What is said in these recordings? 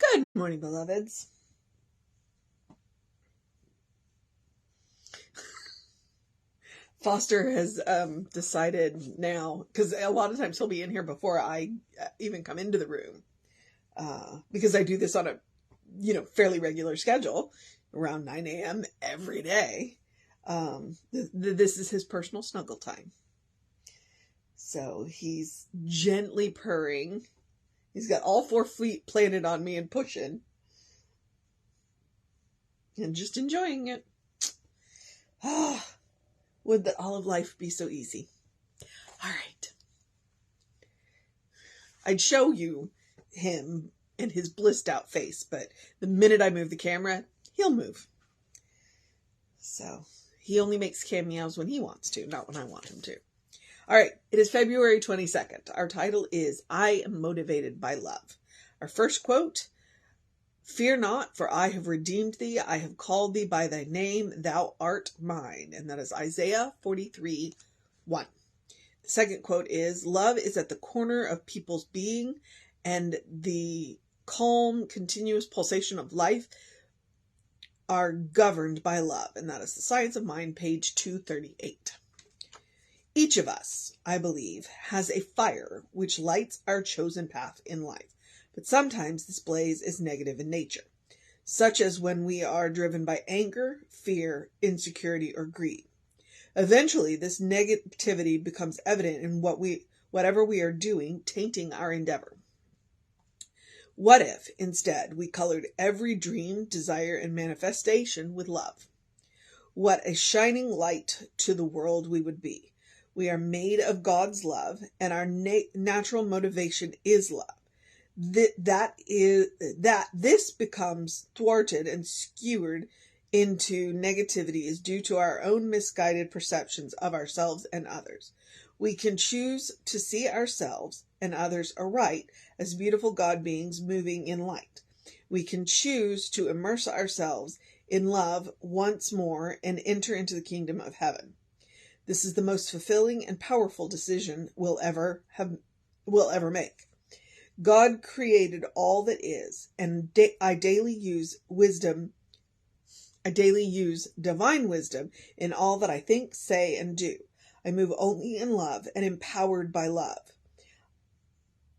Good morning, beloveds. Foster has decided now, because a lot of times he'll be in here before I even come into the room, because I do this on a fairly regular schedule, around 9 a.m. every day. This is his personal snuggle time. So he's gently purring. He's got all 4 feet planted on me and pushing. And just enjoying it. Would that all of life be so easy. All right. I'd show you him and his blissed out face, but the minute I move the camera, he'll move. So he only makes cameos when he wants to, not when I want him to. All right. It is February 22nd. Our title is I Am Motivated by Love. Our first quote: "Fear not, for I have redeemed thee. I have called thee by thy name. Thou art mine." And that is Isaiah 43:1. The second quote is, "Love is at the corner of people's being, and the calm, continuous pulsation of life are governed by love." And that is The Science of Mind, page 238. Each of us, I believe, has a fire which lights our chosen path in life. But sometimes this blaze is negative in nature, such as when we are driven by anger, fear, insecurity, or greed. Eventually, this negativity becomes evident in whatever we are doing, tainting our endeavor. What if, instead, we colored every dream, desire, and manifestation with love? What a shining light to the world we would be. We are made of God's love, and our natural motivation is love. That this becomes thwarted and skewered into negativity is due to our own misguided perceptions of ourselves and others. We can choose to see ourselves and others aright as beautiful God beings moving in light. We can choose to immerse ourselves in love once more and enter into the kingdom of heaven. This is the most fulfilling and powerful decision we'll ever make. God created all that is, and I daily use divine wisdom in all that I think, say, and do. I move only in love and empowered by love.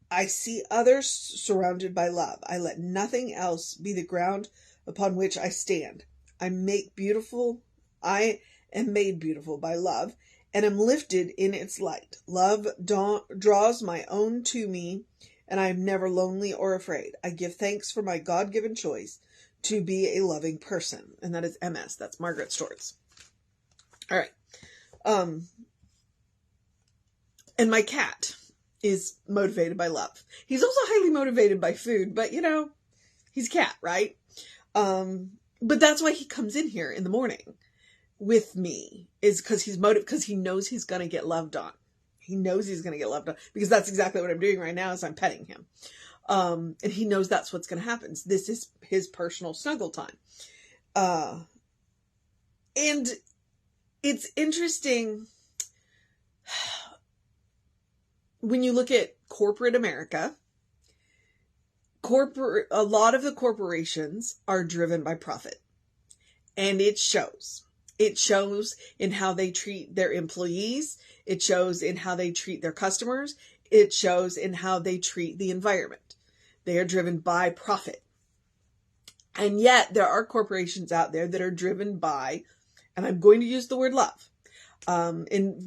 I see others surrounded by love. I let nothing else be the ground upon which I stand. I am made beautiful by love, and am lifted in its light. Love draws my own to me, and I am never lonely or afraid. I give thanks for my God-given choice to be a loving person. And that is MS. That's Margaret Stortz. All right. And my cat is motivated by love. He's also highly motivated by food, but he's a cat, right? But that's why he comes in here in the morning with me, is because he's motivated, because he knows he's going to get loved on. He knows he's going to get loved on, because that's exactly what I'm doing right now is I'm petting him. And he knows that's what's going to happen. This is his personal snuggle time. And it's interesting when you look at corporate America. A lot of the corporations are driven by profit, and it shows. It shows in how they treat their employees. It shows in how they treat their customers. It shows in how they treat the environment. They are driven by profit. And yet there are corporations out there that are driven by, and I'm going to use the word love,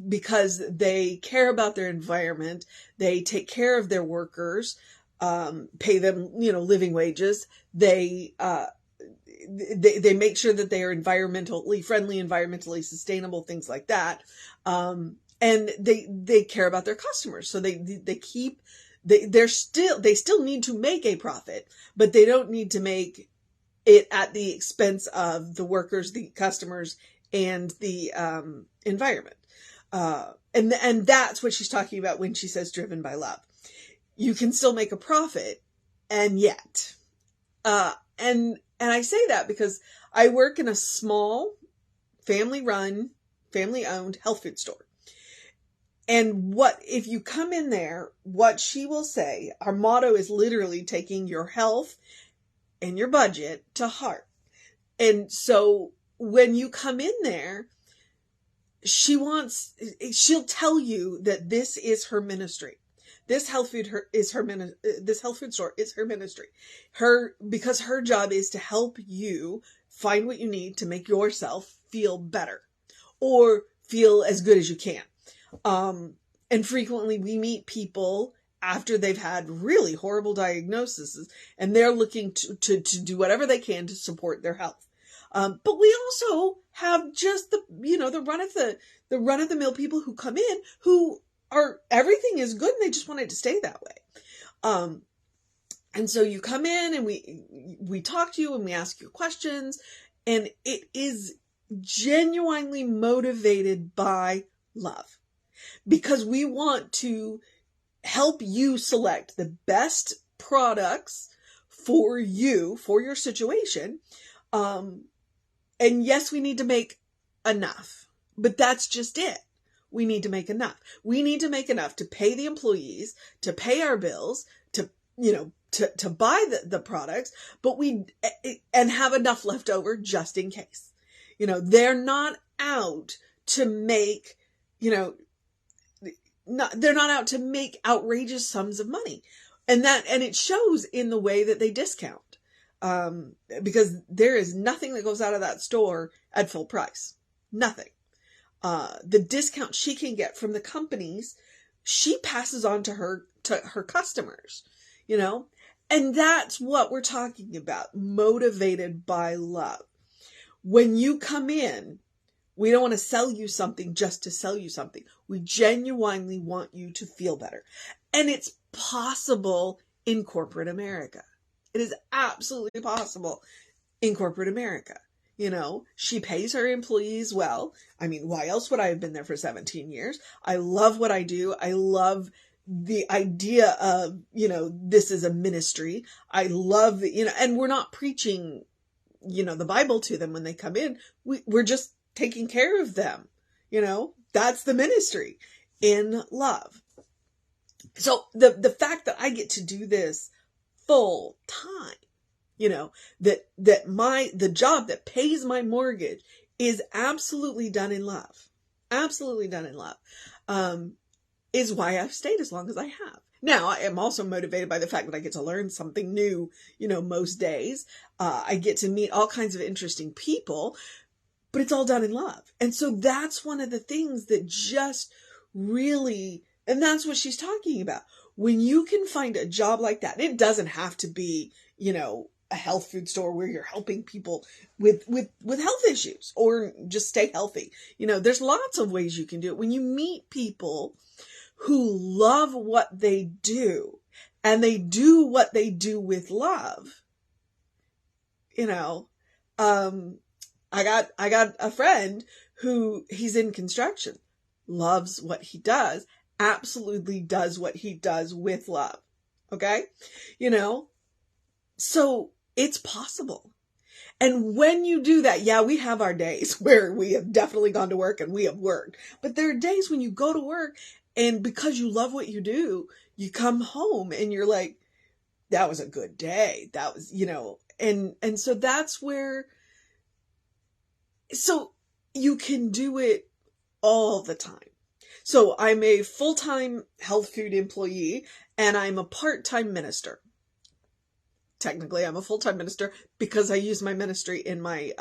because they care about their environment. They take care of their workers, pay them, living wages. They make sure that they are environmentally friendly, environmentally sustainable, things like that. And they care about their customers. So they still need to make a profit, but they don't need to make it at the expense of the workers, the customers, and the environment. And that's what she's talking about when she says driven by love. You can still make a profit, and yet, and I say that because I work in a small, family-run, family-owned health food store. And if you come in there, what she will say, our motto is literally taking your health and your budget to heart. And so when you come in there, she'll tell you that this is her ministry. This health food store is her ministry. Because her job is to help you find what you need to make yourself feel better or feel as good as you can. And frequently we meet people after they've had really horrible diagnoses and they're looking to do whatever they can to support their health. But we also have just the run of the mill people who come in who are, everything is good and they just want it to stay that way. And so you come in and we talk to you and we ask you questions, and it is genuinely motivated by love, because we want to help you select the best products for you, for your situation. And yes, we need to make enough, but that's just it. We need to make enough. We need to make enough to pay the employees, to pay our bills, to buy the products, and have enough left over just in case. They're not out to make, they're not out to make outrageous sums of money. And it shows in the way that they discount. Because there is nothing that goes out of that store at full price. Nothing. The discount she can get from the companies, she passes on to her customers, and that's what we're talking about. Motivated by love. When you come in, we don't want to sell you something just to sell you something. We genuinely want you to feel better. And it's possible in corporate America. It is absolutely possible in corporate America. She pays her employees well. I mean, why else would I have been there for 17 years? I love what I do. I love the idea of, this is a ministry. I love, and we're not preaching, the Bible to them when they come in. We're just taking care of them. That's the ministry in love. So the fact that I get to do this full time, the job that pays my mortgage is absolutely done in love. Absolutely done in love. Is why I've stayed as long as I have. Now, I am also motivated by the fact that I get to learn something new, most days. I get to meet all kinds of interesting people, but it's all done in love. And so that's one of the things that just really, and that's what she's talking about. When you can find a job like that, it doesn't have to be, a health food store where you're helping people with health issues or just stay healthy. There's lots of ways you can do it. When you meet people who love what they do and they do what they do with love, I got a friend who, he's in construction, loves what he does, absolutely does what he does with love. Okay. So it's possible. And when you do that, yeah, we have our days where we have definitely gone to work and we have worked, but there are days when you go to work and because you love what you do, you come home and you're like, that was a good day. That was, and so that's where, so you can do it all the time. So I'm a full-time health food employee and I'm a part-time minister. Technically, I'm a full-time minister because I use my ministry in my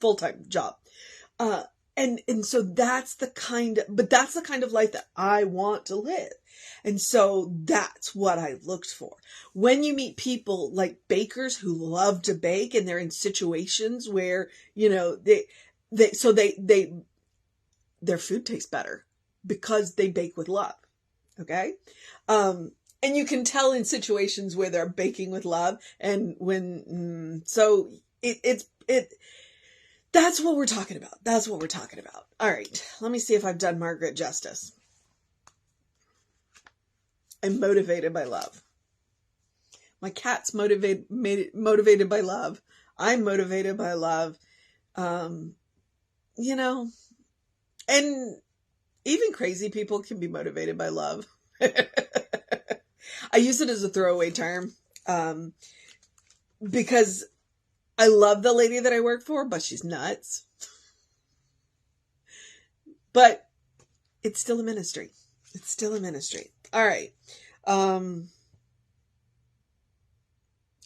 full-time job. And so that's the kind of life that I want to live. And so that's what I looked for. When you meet people like bakers who love to bake and they're in situations where, their food tastes better because they bake with love. Okay. And you can tell in situations where they're baking with love and that's what we're talking about. That's what we're talking about. All right. Let me see if I've done Margaret justice. I'm motivated by love. My cat's motivated by love. I'm motivated by love. And even crazy people can be motivated by love. I use it as a throwaway term. because I love the lady that I work for, but she's nuts. But it's still a ministry. It's still a ministry. All right. And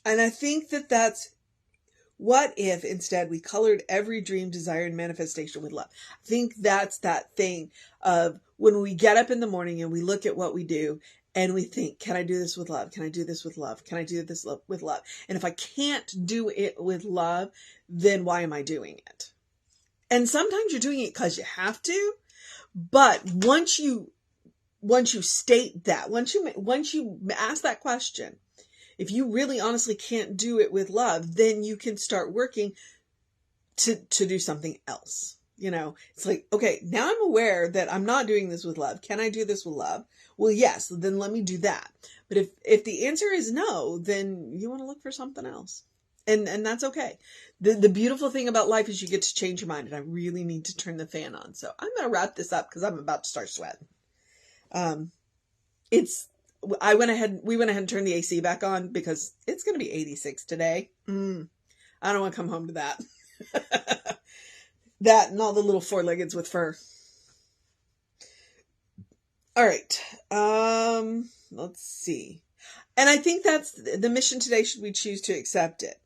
I think that's, what if instead we colored every dream, desire, and manifestation with love? I think that's that thing of when we get up in the morning and we look at what we do and we think, can I do this with love? Can I do this with love? Can I do this with love? And if I can't do it with love, then why am I doing it? And sometimes you're doing it because you have to. But once you state that, once you ask that question, if you really honestly can't do it with love, then you can start working to do something else. You know, it's like, okay, now I'm aware that I'm not doing this with love. Can I do this with love? Well, yes, then let me do that. But if the answer is no, then you want to look for something else. And that's okay. The beautiful thing about life is you get to change your mind. And I really need to turn the fan on. So I'm going to wrap this up because I'm about to start sweating. We went ahead and turned the AC back on because it's going to be 86 today. I don't want to come home to that. That and all the little four-leggeds with fur. All right. Let's see. And I think that's the mission today. Should we choose to accept it?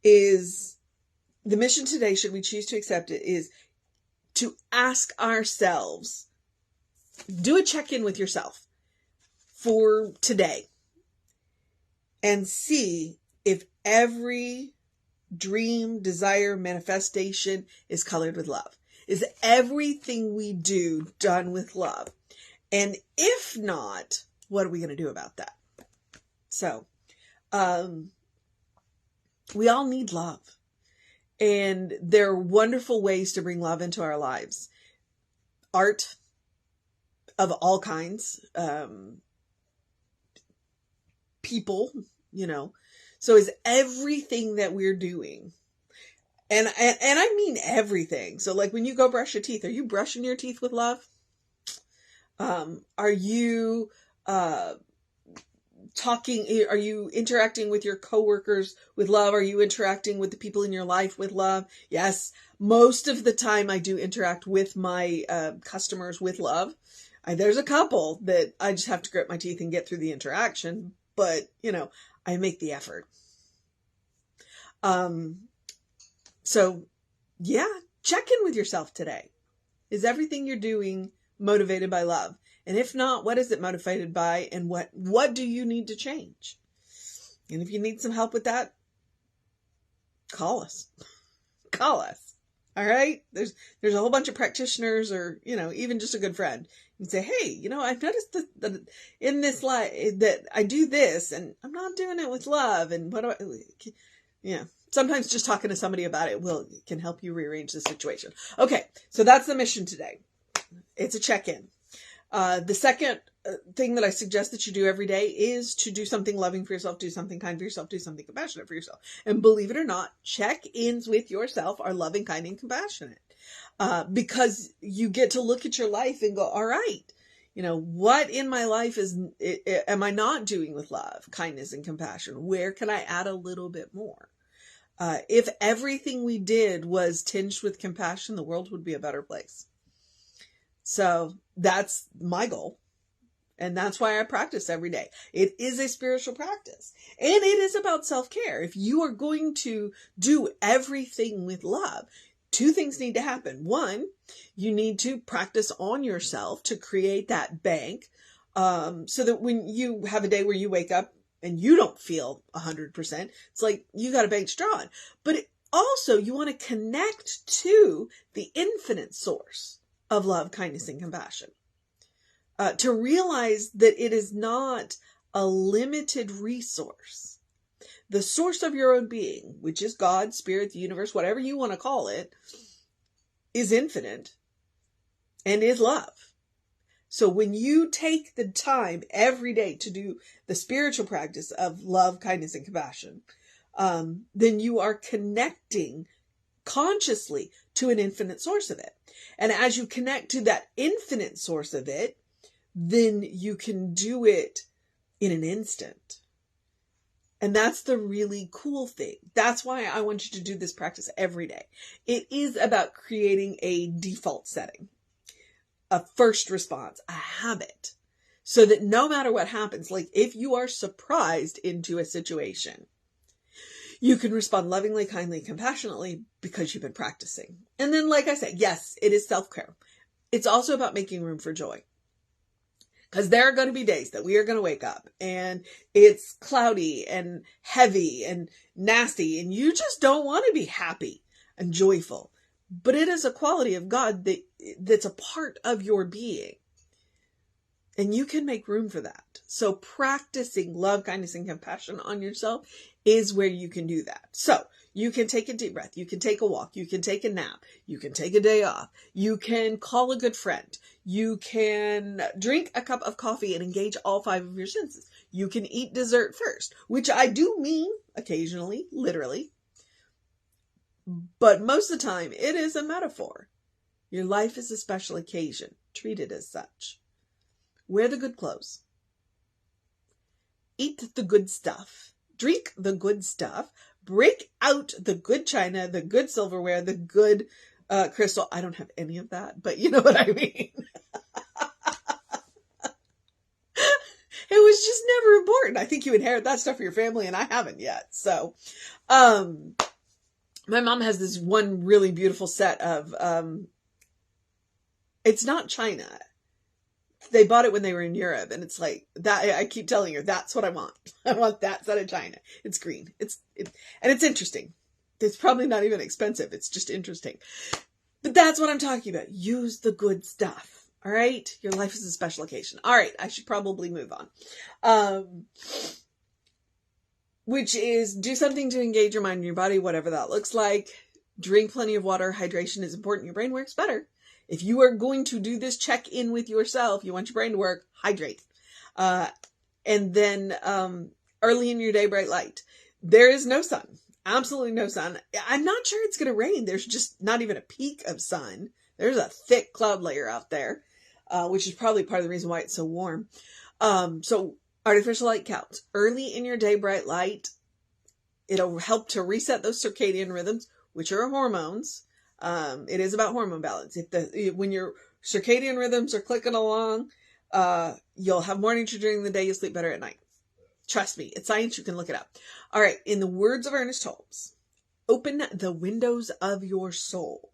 Is the mission today, should we choose to accept it, is to ask ourselves, do a check-in with yourself for today and see if every dream, desire, manifestation is colored with love. Is everything we do done with love? And if not, what are we going to do about that? So, we all need love. And there are wonderful ways to bring love into our lives. Art of all kinds. People, you know. So is everything that we're doing. And I mean everything. So like when you go brush your teeth, are you brushing your teeth with love? Are you are you interacting with your coworkers with love? Are you interacting with the people in your life with love? Yes. Most of the time I do interact with my customers with love. There's a couple that I just have to grit my teeth and get through the interaction, but you know, I make the effort. So yeah, check in with yourself today. Is everything you're doing motivated by love? And if not, what is it motivated by? And what do you need to change? And if you need some help with that, call us. Call us. All right. There's a whole bunch of practitioners, or, you know, even just a good friend. You can say, hey, you know, I've noticed that in this life that I do this and I'm not doing it with love. And what do I, yeah. Sometimes just talking to somebody about it can help you rearrange the situation. Okay. So that's the mission today. It's a check-in. The second thing that I suggest that you do every day is to do something loving for yourself, do something kind for yourself, do something compassionate for yourself. And believe it or not, check-ins with yourself are loving, kind, and compassionate. Because you get to look at your life and go, all right, you know, what in my life am I not doing with love, kindness, and compassion? Where can I add a little bit more? If everything we did was tinged with compassion, the world would be a better place. So that's my goal. And that's why I practice every day. It is a spiritual practice. And it is about self-care. If you are going to do everything with love, two things need to happen. One, you need to practice on yourself to create that bank. So that when you have a day where you wake up and you don't feel 100%, it's like you got a bank to draw on. But also you want to connect to the infinite source of love, kindness, and compassion. To realize that it is not a limited resource. The source of your own being, which is God, Spirit, the universe, whatever you want to call it, is infinite and is love. So when you take the time every day to do the spiritual practice of love, kindness, and compassion, then you are connecting consciously to an infinite source of it. And as you connect to that infinite source of it, then you can do it in an instant. And that's the really cool thing. That's why I want you to do this practice every day. It is about creating a default setting, a first response, a habit, so that no matter what happens, like if you are surprised into a situation, you can respond lovingly, kindly, compassionately because you've been practicing. And then, like I said, yes, it is self-care. It's also about making room for joy. Because there are going to be days that we are going to wake up and it's cloudy and heavy and nasty and you just don't want to be happy and joyful. But it is a quality of God that's a part of your being. And you can make room for that. So practicing love, kindness, and compassion on yourself is where you can do that. So you can take a deep breath. You can take a walk. You can take a nap. You can take a day off. You can call a good friend. You can drink a cup of coffee and engage all 5 of your senses. You can eat dessert first, which I do mean occasionally, literally. But most of the time, it is a metaphor. Your life is a special occasion. Treat it as such. Wear the good clothes. Eat the good stuff. Drink the good stuff. Break out the good china, the good silverware, the good crystal. I don't have any of that, but you know what I mean. It was just never important. I think you inherit that stuff for your family, and I haven't yet. So, my mom has this one really beautiful set of, it's not china. They bought it when they were in Europe, and it's like that. I keep telling her, that's what I want. I want that set of china. It's green. And it's interesting. It's probably not even expensive. It's just interesting. But that's what I'm talking about. Use the good stuff. All right. Your life is a special occasion. All right. I should probably move on. Which is do something to engage your mind and your body, whatever that looks like. Drink plenty of water. Hydration is important. Your brain works better. If you are going to do this check-in with yourself, you want your brain to work, hydrate. And then early in your day, bright light. There is no sun. Absolutely no sun. I'm not sure it's going to rain. There's just not even a peak of sun. There's a thick cloud layer out there, which is probably part of the reason why it's so warm. So artificial light counts. Early in your day, bright light. It'll help to reset those circadian rhythms, which are hormones. It is about hormone balance. When your circadian rhythms are clicking along, you'll have more energy during the day. You'll sleep better at night. Trust me, it's science. You can look it up. All right. In the words of Ernest Holmes, open the windows of your soul.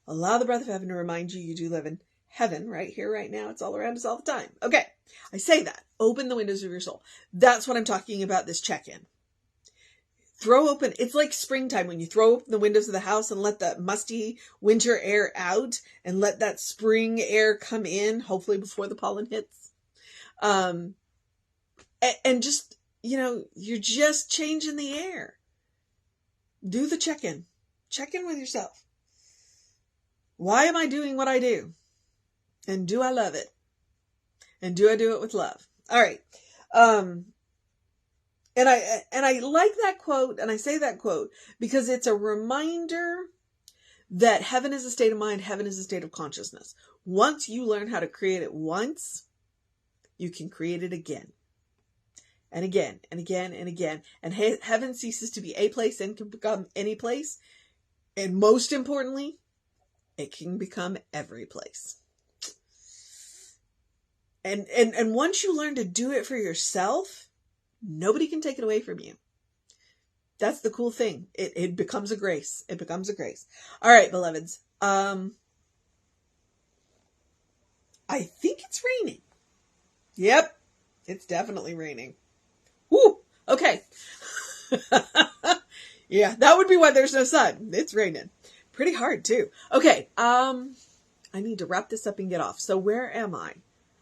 Allow the breath of heaven to remind you do live in heaven right here, right now. It's all around us all the time. Okay. I say that. Open the windows of your soul. That's what I'm talking about, this check-in. Throw open, it's like springtime when you throw open the windows of the house and let the musty winter air out and let that spring air come in, hopefully before the pollen hits. And just, you're just changing the air. Do the check-in. Check in with yourself. Why am I doing what I do? And do I love it? And do I do it with love? All right. And I like that quote, and I say that quote because it's a reminder that heaven is a state of mind, heaven is a state of consciousness. Once you learn how to create it once, you can create it again. And again, and again, and again. And heaven ceases to be a place and can become any place. And most importantly, it can become every place. And once you learn to do it for yourself, nobody can take it away from you. That's the cool thing. It becomes a grace. It becomes a grace. All right, beloveds. I think it's raining. Yep. It's definitely raining. Woo. Okay. Yeah, that would be why there's no sun. It's raining. Pretty hard too. Okay. I need to wrap this up and get off. So where am I?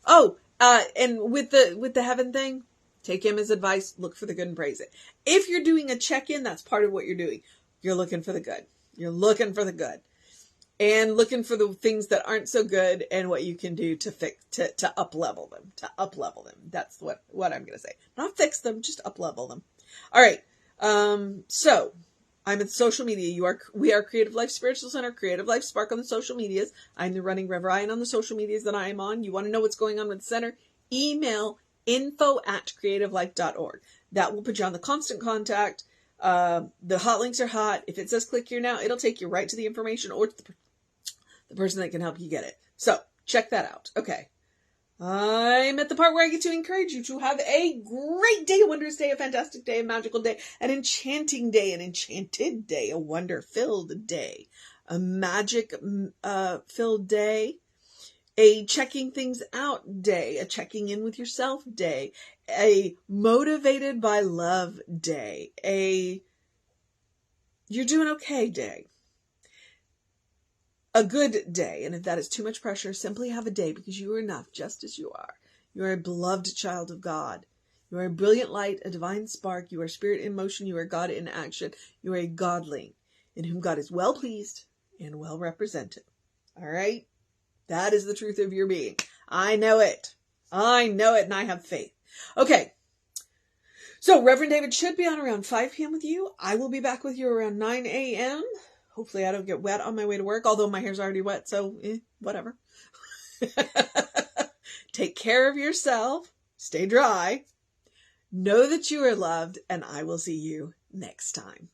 Oh, and with the heaven thing, take him as advice, look for the good and praise it. If you're doing a check-in, that's part of what you're doing. You're looking for the good. You're looking for the good. And looking for the things that aren't so good and what you can do to fix, to up-level them. To up-level them. That's what I'm going to say. Not fix them, just up-level them. All right. So, I'm at social media. We are Creative Life Spiritual Center, Creative Life Spark on the social medias. I'm the running Rev Ryan on the social medias that I am on. You want to know what's going on with the center? Email info@creativelife.org. That will put you on the constant contact. The hot links are hot. If it says click here now, it'll take you right to the information or to the person that can help you get it. So check that out. Okay. I'm at the part where I get to encourage you to have a great day, a wondrous day, a fantastic day, a magical day, an enchanting day, an enchanted day, a wonder-filled day, a magic-filled day, a checking things out day, a checking in with yourself day, a motivated by love day, a you're doing okay day. A good day, and if that is too much pressure, simply have a day because you are enough just as you are. You are a beloved child of God. You are a brilliant light, a divine spark. You are spirit in motion. You are God in action. You are a godling in whom God is well pleased and well represented. All right? That is the truth of your being. I know it. I know it, and I have faith. Okay. So Reverend David should be on around 5 p.m. with you. I will be back with you around 9 a.m. Hopefully I don't get wet on my way to work, although my hair's already wet, so whatever. Take care of yourself. Stay dry. Know that you are loved, and I will see you next time.